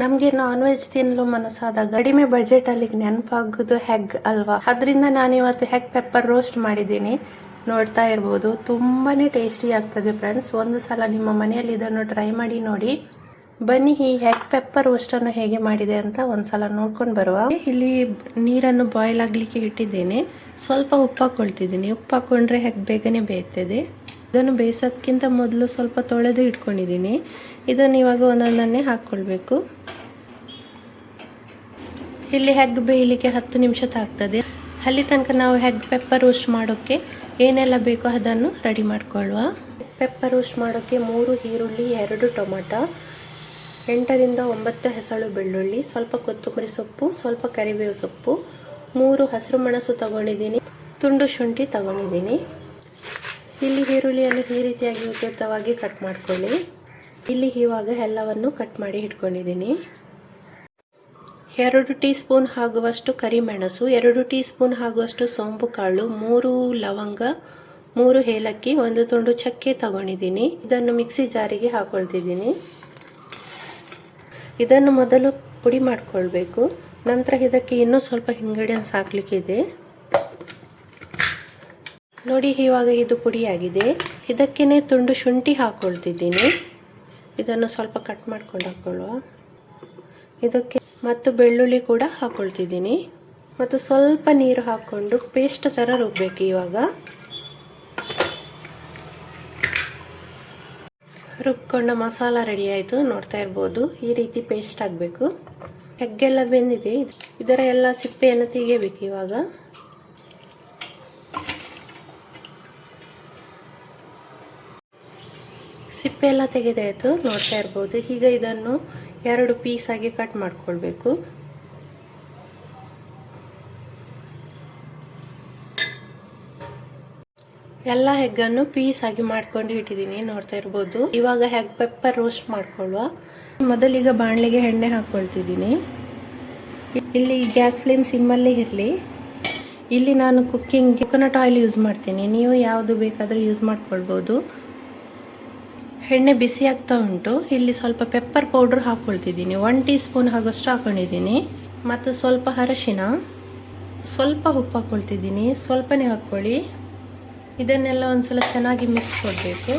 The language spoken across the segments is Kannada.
ನಮಗೆ ನಾನ್ ವೆಜ್ ತಿನ್ನಲು ಮನಸ್ಸಾದಾಗ ಕಡಿಮೆ ಬಜೆಟ್ ಅಲ್ಲಿ ನೆನಪಾಗೋದು ಹೆಗ್ ಅಲ್ವಾ. ಅದರಿಂದ ನಾನು ಇವತ್ತು ಹೆಗ್ ಪೆಪ್ಪರ್ ರೋಸ್ಟ್ ಮಾಡಿದ್ದೀನಿ. ನೋಡ್ತಾ ಇರ್ಬೋದು, ತುಂಬಾನೇ ಟೇಸ್ಟಿ ಆಗ್ತದೆ ಫ್ರೆಂಡ್ಸ್. ಒಂದು ಸಲ ನಿಮ್ಮ ಮನೆಯಲ್ಲಿ ಇದನ್ನು ಟ್ರೈ ಮಾಡಿ ನೋಡಿ. ಬನ್ನಿ ಈ ಹೆಗ್ ಪೆಪ್ಪರ್ ರೋಸ್ಟ್ ಅನ್ನು ಹೇಗೆ ಮಾಡಿದೆ ಅಂತ ಒಂದ್ಸಲ ನೋಡ್ಕೊಂಡು ಬರುವ. ಇಲ್ಲಿ ನೀರನ್ನು ಬಾಯ್ಲ್ ಆಗ್ಲಿಕ್ಕೆ ಇಟ್ಟಿದ್ದೇನೆ. ಸ್ವಲ್ಪ ಉಪ್ಪು ಹಾಕೊಳ್ತಿದ್ದೀನಿ. ಉಪ್ಪು ಹಾಕೊಂಡ್ರೆ ಹೆಗ್ ಬೇಗನೆ ಬೇಯ್ತದೆ. ಇದನ್ನು ಬೇಯಿಸೋಕ್ಕಿಂತ ಮೊದಲು ಸ್ವಲ್ಪ ತೊಳೆದು ಇಟ್ಕೊಂಡಿದ್ದೀನಿ. ಇದನ್ನು ಇವಾಗ ಒಂದೊಂದನ್ನೇ ಹಾಕ್ಕೊಳ್ಬೇಕು. ಇಲ್ಲಿ ಹೆಗ್ ಬೇಯಲಿಕ್ಕೆ 10 ನಿಮಿಷ ತಾಗ್ತದೆ. ಅಲ್ಲಿ ತನಕ ನಾವು ಹೆಗ್ ಪೆಪ್ಪರ್ ರೋಸ್ಟ್ ಮಾಡೋಕ್ಕೆ ಏನೆಲ್ಲ ಬೇಕೋ ಅದನ್ನು ರೆಡಿ ಮಾಡ್ಕೊಳ್ಳುವ. ಪೆಪ್ಪರ್ ರೋಸ್ಟ್ ಮಾಡೋಕ್ಕೆ 3 ಈರುಳ್ಳಿ, 2 ಟೊಮೆಟೊ, 8 ರಿಂದ 9 ಹೆಸಳು ಬೆಳ್ಳುಳ್ಳಿ, ಸ್ವಲ್ಪ ಕೊತ್ತಂಬರಿ ಸೊಪ್ಪು, ಸ್ವಲ್ಪ ಕರಿಬೇವು ಸೊಪ್ಪು, 3 ಹಸಿರು ಮೆಣಸು ತಗೊಂಡಿದ್ದೀನಿ, ತುಂಡು ಶುಂಠಿ ತಗೊಂಡಿದ್ದೀನಿ. ಇಲ್ಲಿ ಈರುಳ್ಳಿಯನ್ನು ಈ ರೀತಿಯಾಗಿ ಉದ್ದವಾಗಿ ಕಟ್ ಮಾಡ್ಕೊಳ್ಳಿ. ಇಲ್ಲಿ ಇವಾಗ ಎಲ್ಲವನ್ನು ಕಟ್ ಮಾಡಿ ಇಟ್ಕೊಂಡಿದ್ದೀನಿ. 2 ಟೀ ಸ್ಪೂನ್ ಆಗುವಷ್ಟು ಕರಿಮೆಣಸು, 2 ಟೀ ಸ್ಪೂನ್ ಆಗುವಷ್ಟು ಸೋಂಪು ಕಾಳು, 3 ಲವಂಗ, 3 ಏಲಕ್ಕಿ, 1 ತುಂಡು ಚಕ್ಕೆ ತಗೊಂಡಿದ್ದೀನಿ. ಇದನ್ನು ಮಿಕ್ಸಿ ಜಾರಿಗೆ ಹಾಕೊಳ್ತಿದ್ದೀನಿ. ಇದನ್ನು ಮೊದಲು ಪುಡಿ ಮಾಡ್ಕೊಳ್ಬೇಕು. ನಂತರ ಇದಕ್ಕೆ ಇನ್ನೂ ಸ್ವಲ್ಪ ಇಂಗ್ರೀಡಿಯೆಂಟ್ಸ್ ಹಾಕ್ಲಿಕ್ಕಿದೆ. ನೋಡಿ, ಇವಾಗ ಇದು ಪುಡಿಯಾಗಿದೆ. ಇದಕ್ಕೇನೆ ತುಂಡು ಶುಂಠಿ ಹಾಕೊಳ್ತಿದ್ದೀನಿ. ಇದನ್ನು ಸ್ವಲ್ಪ ಕಟ್ ಮಾಡ್ಕೊಂಡು ಹಾಕೊಳ್ಳುವ. ಇದಕ್ಕೆ ಮತ್ತು ಬೆಳ್ಳುಳ್ಳಿ ಕೂಡ ಹಾಕೊಳ್ತಿದ್ದೀನಿ. ಮತ್ತು ಸ್ವಲ್ಪ ನೀರು ಹಾಕ್ಕೊಂಡು ಪೇಸ್ಟ್ ಥರ ರುಬ್ಬಬೇಕು. ಇವಾಗ ರುಬ್ಕೊಂಡ ಮಸಾಲ ರೆಡಿ ಆಯಿತು. ನೋಡ್ತಾ ಇರ್ಬೋದು, ಈ ರೀತಿ ಪೇಸ್ಟ್ ಆಗಬೇಕು. ಹೆಗ್ಗೆಲ್ಲ ಬೆಂದಿದೆ. ಇದರ ಎಲ್ಲ ಸಿಪ್ಪೆಯನ್ನು ತೆಗಿಬೇಕು. ಇವಾಗ ಸಿಪ್ಪೆ ಎಲ್ಲ ತೆಗೆದಾಯಿತು. ನೋಡ್ತಾ ಇರ್ಬೋದು. ಈಗ ಇದನ್ನು 2 ಪೀಸ್ ಆಗಿ ಕಟ್ ಮಾಡ್ಕೊಳ್ಬೇಕು. ಎಲ್ಲ ಹೆಗ್ಗನ್ನು ಪೀಸ್ ಆಗಿ ಮಾಡ್ಕೊಂಡು ಇಟ್ಟಿದ್ದೀನಿ. ನೋಡ್ತಾ ಇರ್ಬೋದು. ಇವಾಗ ಹೆಗ್ ಪೆಪ್ಪರ್ ರೋಸ್ಟ್ ಮಾಡ್ಕೊಳ್ಳುವ. ಮೊದಲಿಗೆ ಬಾಣಲೆಗೆ ಎಣ್ಣೆ ಹಾಕೊಳ್ತಿದ್ದೀನಿ. ಇಲ್ಲಿ ಗ್ಯಾಸ್ ಫ್ಲೇಮ್ ಸಿಮ್ಮಲ್ಲೇ ಇರಲಿ. ಇಲ್ಲಿ ನಾನು ಕೋಕೋನಟ್ ಆಯಿಲ್ ಯೂಸ್ ಮಾಡ್ತೀನಿ. ನೀವು ಯಾವುದು ಬೇಕಾದರೂ ಯೂಸ್ ಮಾಡ್ಕೊಳ್ಬೋದು. ಎಣ್ಣೆ ಬಿಸಿ ಆಗ್ತಾ ಉಂಟು. ಇಲ್ಲಿ ಸ್ವಲ್ಪ ಪೆಪ್ಪರ್ ಪೌಡರ್ ಹಾಕೊಳ್ತಿದ್ದೀನಿ. 1 ಟೀ ಸ್ಪೂನ್ ಆಗೋಷ್ಟು ಹಾಕೊಂಡಿದ್ದೀನಿ. ಮತ್ತು ಸ್ವಲ್ಪ ಅರಶಿನ, ಸ್ವಲ್ಪ ಉಪ್ಪು ಹಾಕೊಳ್ತಿದ್ದೀನಿ. ಸ್ವಲ್ಪನೇ ಹಾಕ್ಕೊಳ್ಳಿ. ಇದನ್ನೆಲ್ಲ ಒಂದ್ಸಲ ಚೆನ್ನಾಗಿ ಮಿಕ್ಸ್ ಕೊಡಬೇಕು.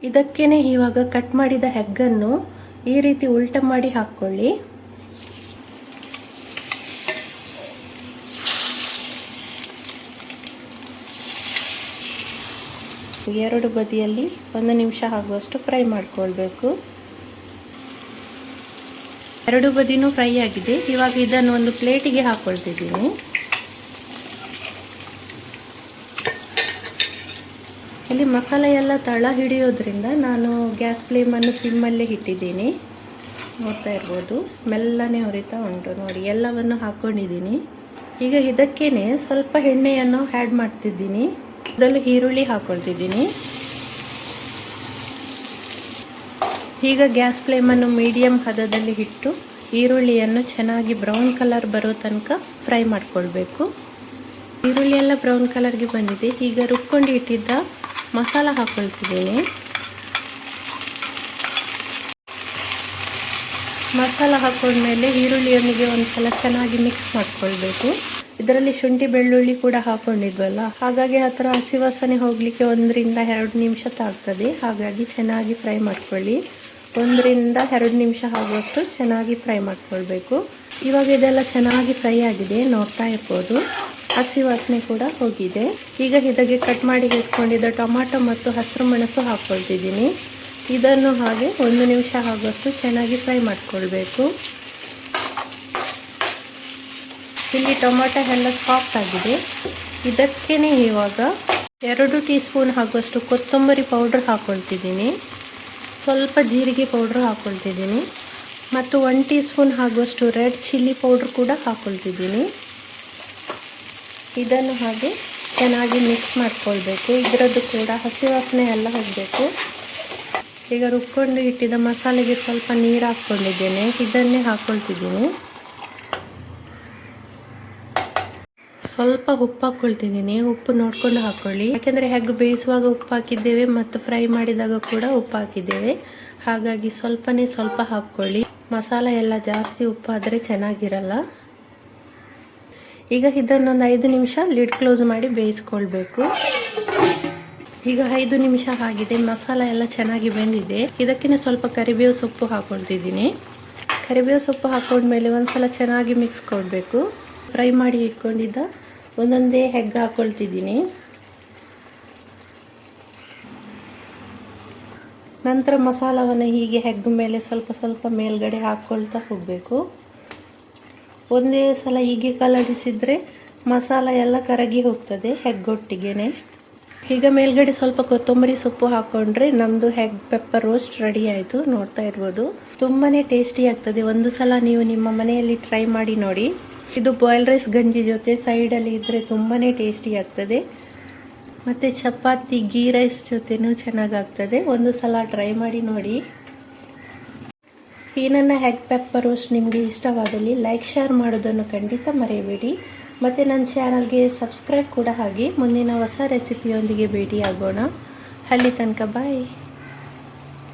ಇದಕ್ಕೇನೆ ಇವಾಗ ಕಟ್ ಮಾಡಿದ ಹೆಗ್ಗನ್ನು ಈ ರೀತಿ ಉಲ್ಟ ಮಾಡಿ ಹಾಕ್ಕೊಳ್ಳಿ. ಎರಡು ಬದಿಯಲ್ಲಿ 1 ನಿಮಿಷ ಆಗುವಷ್ಟು ಫ್ರೈ ಮಾಡ್ಕೊಳ್ಬೇಕು. 2 ಬದಿನೂ ಫ್ರೈ ಆಗಿದೆ. ಇವಾಗ ಇದನ್ನು ಒಂದು ಪ್ಲೇಟಿಗೆ ಹಾಕೊಳ್ತಿದ್ದೀನಿ. ಇಲ್ಲಿ ಮಸಾಲೆ ಎಲ್ಲ ತಳ ಹಿಡಿಯೋದ್ರಿಂದ ನಾನು ಗ್ಯಾಸ್ ಫ್ಲೇಮನ್ನು ಸಿಮ್ಮಲ್ಲೇ ಇಟ್ಟಿದ್ದೀನಿ. ನೋಡ್ತಾ ಇರ್ಬೋದು, ಮೆಲ್ಲನೆ ಹುರಿತಾ ಉಂಟು. ನೋಡಿ, ಎಲ್ಲವನ್ನು ಹಾಕ್ಕೊಂಡಿದ್ದೀನಿ. ಈಗ ಇದಕ್ಕೇನೆ ಸ್ವಲ್ಪ ಎಣ್ಣೆಯನ್ನು ಆ್ಯಡ್ ಮಾಡ್ತಿದ್ದೀನಿ. ಮೊದಲು ಈರುಳ್ಳಿ ಹಾಕೊಳ್ತಿದ್ದೀನಿ. ಈಗ ಗ್ಯಾಸ್ ಫ್ಲೇಮನ್ನು ಮೀಡಿಯಂ ಹದದಲ್ಲಿ ಇಟ್ಟು ಈರುಳ್ಳಿಯನ್ನು ಚೆನ್ನಾಗಿ ಬ್ರೌನ್ ಕಲರ್ ಬರೋ ತನಕ ಫ್ರೈ ಮಾಡ್ಕೊಳ್ಬೇಕು. ಈರುಳ್ಳಿ ಎಲ್ಲ ಬ್ರೌನ್ ಕಲರ್ಗೆ ಬಂದಿದೆ. ಈಗ ರುಬ್ಕೊಂಡು ಇಟ್ಟಿದ್ದ ಮಸಾಲ ಹಾಕೊಳ್ತಿದ್ದೀನಿ. ಮಸಾಲ ಹಾಕೊಂಡ್ಮೇಲೆ ಈರುಳ್ಳಿಯೊಂದಿಗೆ ಒಂದ್ಸಲ ಚೆನ್ನಾಗಿ ಮಿಕ್ಸ್ ಮಾಡ್ಕೊಳ್ಬೇಕು. ಇದರಲ್ಲಿ ಶುಂಠಿ ಬೆಳ್ಳುಳ್ಳಿ ಕೂಡ ಹಾಕೊಂಡಿದ್ವಲ್ಲ, ಹಾಗಾಗಿ ಆ ಥರ ಹಸಿ ವಾಸನೆ ಹೋಗಲಿಕ್ಕೆ 1 ರಿಂದ 2 ನಿಮಿಷ ತಾಗ್ತದೆ. ಹಾಗಾಗಿ ಚೆನ್ನಾಗಿ ಫ್ರೈ ಮಾಡ್ಕೊಳ್ಳಿ. 1 ರಿಂದ 2 ನಿಮಿಷ ಆಗುವಷ್ಟು ಚೆನ್ನಾಗಿ ಫ್ರೈ ಮಾಡ್ಕೊಳ್ಬೇಕು. ಇವಾಗ ಇದೆಲ್ಲ ಚೆನ್ನಾಗಿ ಫ್ರೈ ಆಗಿದೆ. ನೋಡ್ತಾ ಇರ್ಬೋದು, ಹಸಿ ವಾಸನೆ ಕೂಡ ಹೋಗಿದೆ. ಈಗ ಇದಕ್ಕೆ ಕಟ್ ಮಾಡಿ ಇಟ್ಕೊಂಡಿದ್ದ ಟೊಮಾಟೊ ಮತ್ತು ಹಸಿರು ಮೆಣಸು ಹಾಕ್ಕೊಳ್ತಿದ್ದೀನಿ. ಇದನ್ನು ಹಾಗೆ 1 ನಿಮಿಷ ಆಗುವಷ್ಟು ಚೆನ್ನಾಗಿ ಫ್ರೈ ಮಾಡ್ಕೊಳ್ಬೇಕು. ಇಲ್ಲಿ ಟೊಮಾಟೊ ಎಲ್ಲ ಸಾಫ್ಟ್ ಆಗಿದೆ. ಇದಕ್ಕೇನೆ ಇವಾಗ 2 ಟೀ ಸ್ಪೂನ್ ಆಗುವಷ್ಟು ಕೊತ್ತಂಬರಿ ಪೌಡ್ರ್ ಹಾಕ್ಕೊಳ್ತಿದ್ದೀನಿ. ಸ್ವಲ್ಪ ಜೀರಿಗೆ ಪೌಡ್ರ್ ಹಾಕ್ಕೊಳ್ತಿದ್ದೀನಿ. ಮತ್ತು 1 ಟೀ ಸ್ಪೂನ್ ಆಗುವಷ್ಟು ರೆಡ್ ಚಿಲ್ಲಿ ಪೌಡ್ರ್ ಕೂಡ ಹಾಕ್ಕೊಳ್ತಿದ್ದೀನಿ. ಇದನ್ನು ಹಾಗೆ ಚೆನ್ನಾಗಿ ಮಿಕ್ಸ್ ಮಾಡ್ಕೊಳ್ಬೇಕು. ಇದರದ್ದು ಕೂಡ ಹಸಿ ವಾಸನೆ ಎಲ್ಲ ಹೋಗಬೇಕು. ಈಗ ರುಬ್ಕೊಂಡು ಇಟ್ಟಿದ್ದ ಮಸಾಲೆಗೆ ಸ್ವಲ್ಪ ನೀರು ಹಾಕ್ಕೊಂಡಿದ್ದೇನೆ. ಇದನ್ನೇ ಹಾಕ್ಕೊಳ್ತಿದ್ದೀನಿ. ಸ್ವಲ್ಪ ಉಪ್ಪು ಹಾಕ್ಕೊಳ್ತಿದ್ದೀನಿ. ಉಪ್ಪು ನೋಡ್ಕೊಂಡು ಹಾಕ್ಕೊಳ್ಳಿ, ಯಾಕೆಂದರೆ ಹೆಗ್ ಬೇಯಿಸುವಾಗ ಉಪ್ಪು ಹಾಕಿದ್ದೇವೆ ಮತ್ತು ಫ್ರೈ ಮಾಡಿದಾಗ ಕೂಡ ಉಪ್ಪು ಹಾಕಿದ್ದೇವೆ. ಹಾಗಾಗಿ ಸ್ವಲ್ಪ ಹಾಕ್ಕೊಳ್ಳಿ. ಮಸಾಲ ಎಲ್ಲ ಜಾಸ್ತಿ ಉಪ್ಪಾದರೆ ಚೆನ್ನಾಗಿರಲ್ಲ. ಈಗ ಇದನ್ನೊಂದು 5 ನಿಮಿಷ ಲಿಡ್ ಕ್ಲೋಸ್ ಮಾಡಿ ಬೇಯಿಸ್ಕೊಳ್ಬೇಕು. ಈಗ 5 ನಿಮಿಷ ಆಗಿದೆ, ಮಸಾಲ ಎಲ್ಲ ಚೆನ್ನಾಗಿ ಬೆಂದಿದೆ. ಇದಕ್ಕೆ ಸ್ವಲ್ಪ ಕರಿಬೇವು ಸೊಪ್ಪು ಹಾಕೊಳ್ತಿದ್ದೀನಿ. ಕರಿಬೇವು ಸೊಪ್ಪು ಹಾಕೊಂಡ್ಮೇಲೆ ಒಂದ್ಸಲ ಚೆನ್ನಾಗಿ ಮಿಕ್ಸ್ ಕೊಡಬೇಕು. ಫ್ರೈ ಮಾಡಿ ಇಟ್ಕೊಂಡಿದ್ದ ಒಂದೊಂದೇ ಹೆಗ್ ಹಾಕೊಳ್ತಿದ್ದೀನಿ. ನಂತರ ಮಸಾಲವನ್ನು ಹೀಗೆ ಹೆಗ್ ಮೇಲೆ ಸ್ವಲ್ಪ ಸ್ವಲ್ಪ ಮೇಲ್ಗಡೆ ಹಾಕ್ಕೊಳ್ತಾ ಹೋಗಬೇಕು. ಒಂದೇ ಸಲ ಹೀಗೆ ಕಲಡಿಸಿದರೆ ಮಸಾಲ ಎಲ್ಲ ಕರಗಿ ಹೋಗ್ತದೆ ಹೆಗ್ಗೊಟ್ಟಿಗೆನೆ. ಈಗ ಮೇಲ್ಗಡೆ ಸ್ವಲ್ಪ ಕೊತ್ತಂಬರಿ ಸೊಪ್ಪು ಹಾಕ್ಕೊಂಡ್ರೆ ನಮ್ಮದು ಹೆಗ್ ಪೆಪ್ಪರ್ ರೋಸ್ಟ್ ರೆಡಿ ಆಯಿತು. ನೋಡ್ತಾ ಇರ್ಬೋದು, ತುಂಬಾ ಟೇಸ್ಟಿ ಆಗ್ತದೆ. ಒಂದು ಸಲ ನೀವು ನಿಮ್ಮ ಮನೆಯಲ್ಲಿ ಟ್ರೈ ಮಾಡಿ ನೋಡಿ. ಇದು ಬಾಯ್ಲ್ ರೈಸ್ ಗಂಜಿ ಜೊತೆ ಸೈಡಲ್ಲಿ ಇದ್ದರೆ ತುಂಬಾ ಟೇಸ್ಟಿ ಆಗ್ತದೆ. ಮತ್ತು ಚಪಾತಿ ಗೀ ರೈಸ್ ಜೊತೆನೂ ಚೆನ್ನಾಗಾಗ್ತದೆ. ಒಂದು ಸಲ ಟ್ರೈ ಮಾಡಿ ನೋಡಿ. ಈ ನನ್ನ ಹೆಗ್ ಪೆಪ್ಪರ್ ರೋಸ್ಟ್ ನಿಮಗೆ ಇಷ್ಟವಾದಲ್ಲಿ ಲೈಕ್ ಶೇರ್ ಮಾಡೋದನ್ನು ಖಂಡಿತ ಮರೆಯಬೇಡಿ. ಮತ್ತು ನನ್ನ ಚಾನಲ್ಗೆ ಸಬ್ಸ್ಕ್ರೈಬ್ ಕೂಡ ಆಗಿ. ಮುಂದಿನ ಹೊಸ ರೆಸಿಪಿಯೊಂದಿಗೆ ಭೇಟಿಯಾಗೋಣ. ಅಲ್ಲಿ ತನಕ ಬಾಯ್.